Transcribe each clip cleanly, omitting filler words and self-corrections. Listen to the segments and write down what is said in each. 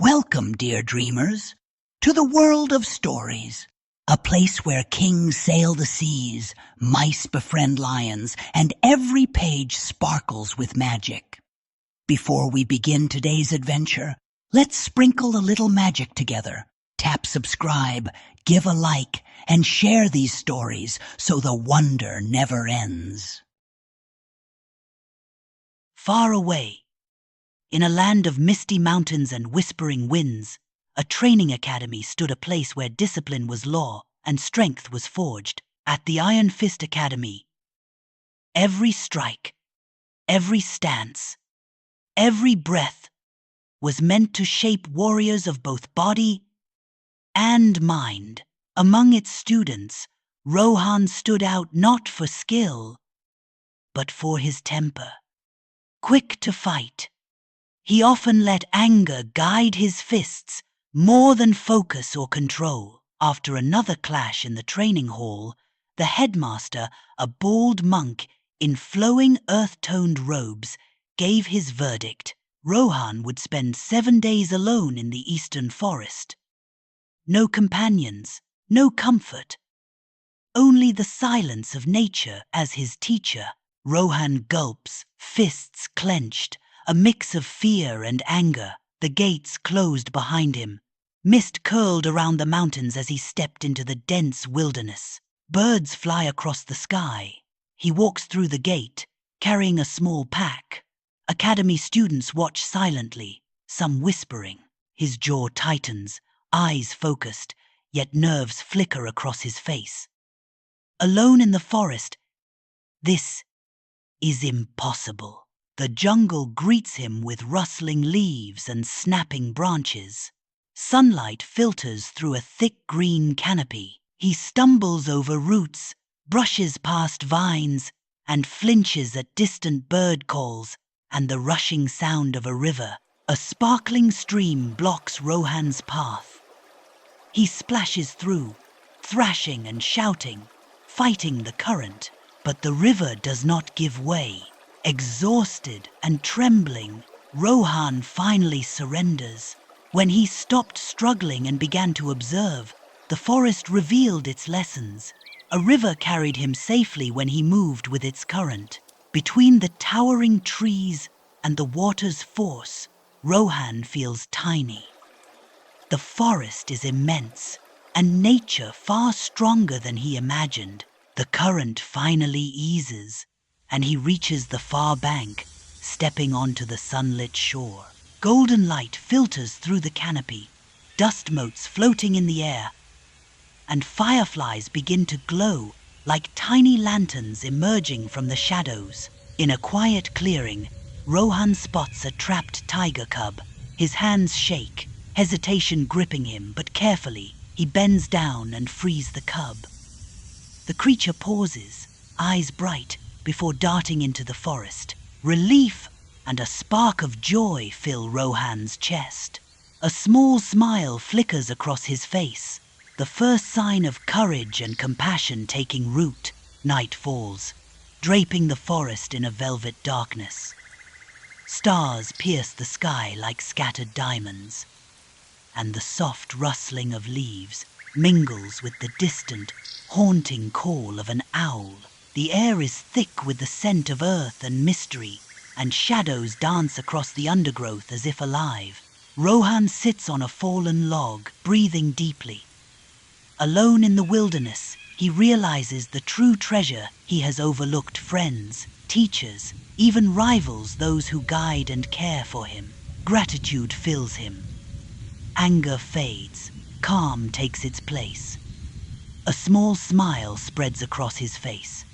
Welcome, dear dreamers, to the world of stories, a place where kings sail the seas, mice befriend lions, and every page sparkles with magic. Before we begin today's adventure, let's sprinkle a little magic together. Tap subscribe, give a like, and share these stories so the wonder never ends. Far away, in a land of misty mountains and whispering winds, a training academy stood, a place where discipline was law and strength was forged. At the Iron Fist Academy, every strike, every stance, every breath was meant to shape warriors of both body and mind. Among its students, Rohan stood out not for skill, but for his temper. Quick to fight, he often let anger guide his fists more than focus or control. After another clash in the training hall, the headmaster, a bald monk in flowing earth-toned robes, gave his verdict. Rohan would spend 7 days alone in the eastern forest. No companions, no comfort, only the silence of nature as his teacher. Rohan gulps, fists clenched, a mix of fear and anger. The gates closed behind him. Mist curled around the mountains as he stepped into the dense wilderness. Birds fly across the sky. He walks through the gate, carrying a small pack. Academy students watch silently, some whispering. His jaw tightens, eyes focused, yet nerves flicker across his face. Alone in the forest, this is impossible. The jungle greets him with rustling leaves and snapping branches. Sunlight filters through a thick green canopy. He stumbles over roots, brushes past vines, and flinches at distant bird calls and the rushing sound of a river. A sparkling stream blocks Rohan's path. He splashes through, thrashing and shouting, fighting the current. But the river does not give way. Exhausted and trembling, Rohan finally surrenders. When he stopped struggling and began to observe, the forest revealed its lessons. A river carried him safely when he moved with its current. Between the towering trees and the water's force, Rohan feels tiny. The forest is immense, and nature far stronger than he imagined. The current finally eases, and he reaches the far bank, stepping onto the sunlit shore. Golden light filters through the canopy, dust motes floating in the air, and fireflies begin to glow like tiny lanterns emerging from the shadows. In a quiet clearing, Rohan spots a trapped tiger cub. His hands shake, hesitation gripping him, but carefully, he bends down and frees the cub. The creature pauses, eyes bright, before darting into the forest. Relief and a spark of joy fill Rohan's chest. A small smile flickers across his face, the first sign of courage and compassion taking root. Night falls, draping the forest in a velvet darkness. Stars pierce the sky like scattered diamonds, and the soft rustling of leaves mingles with the distant, haunting call of an owl. The air is thick with the scent of earth and mystery, and shadows dance across the undergrowth as if alive. Rohan sits on a fallen log, breathing deeply. Alone in the wilderness, he realizes the true treasure he has overlooked: friends, teachers, even rivals, those who guide and care for him. Gratitude fills him. Anger fades, calm takes its place. A small smile spreads across his face.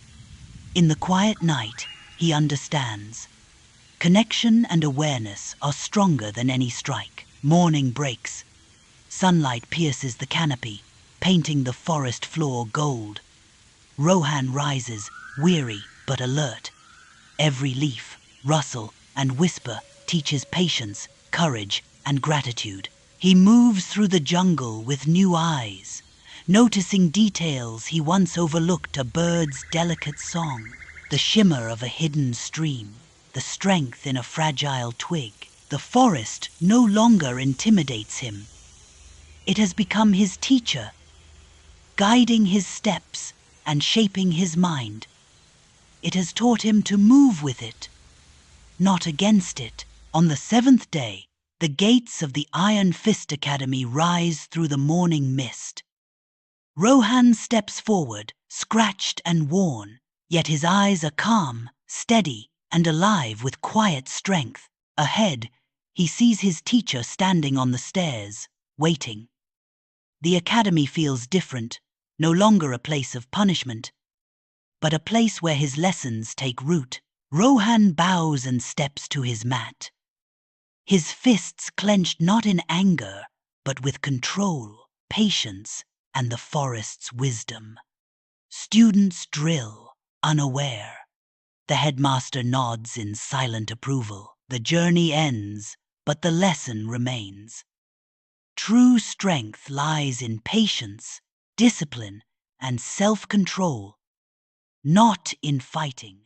In the quiet night, he understands. Connection and awareness are stronger than any strike. Morning breaks. Sunlight pierces the canopy, painting the forest floor gold. Rohan rises, weary but alert. Every leaf, rustle, and whisper teaches patience, courage, and gratitude. He moves through the jungle with new eyes, noticing details he once overlooked: a bird's delicate song, the shimmer of a hidden stream, the strength in a fragile twig. The forest no longer intimidates him. It has become his teacher, guiding his steps and shaping his mind. It has taught him to move with it, not against it. On the seventh day, the gates of the Iron Fist Academy rise through the morning mist. Rohan steps forward, scratched and worn, yet his eyes are calm, steady, and alive with quiet strength. Ahead, he sees his teacher standing on the stairs, waiting. The academy feels different, no longer a place of punishment, but a place where his lessons take root. Rohan bows and steps to his mat. His fists clenched not in anger, but with control, patience, and the forest's wisdom. Students drill, unaware. The headmaster nods in silent approval. The journey ends, but the lesson remains. True strength lies in patience, discipline, and self-control, not in fighting.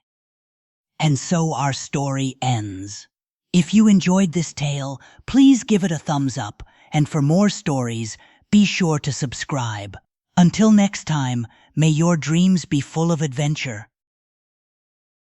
And so our story ends. If you enjoyed this tale, please give it a thumbs up, and for more stories, be sure to subscribe. Until next time, may your dreams be full of adventure.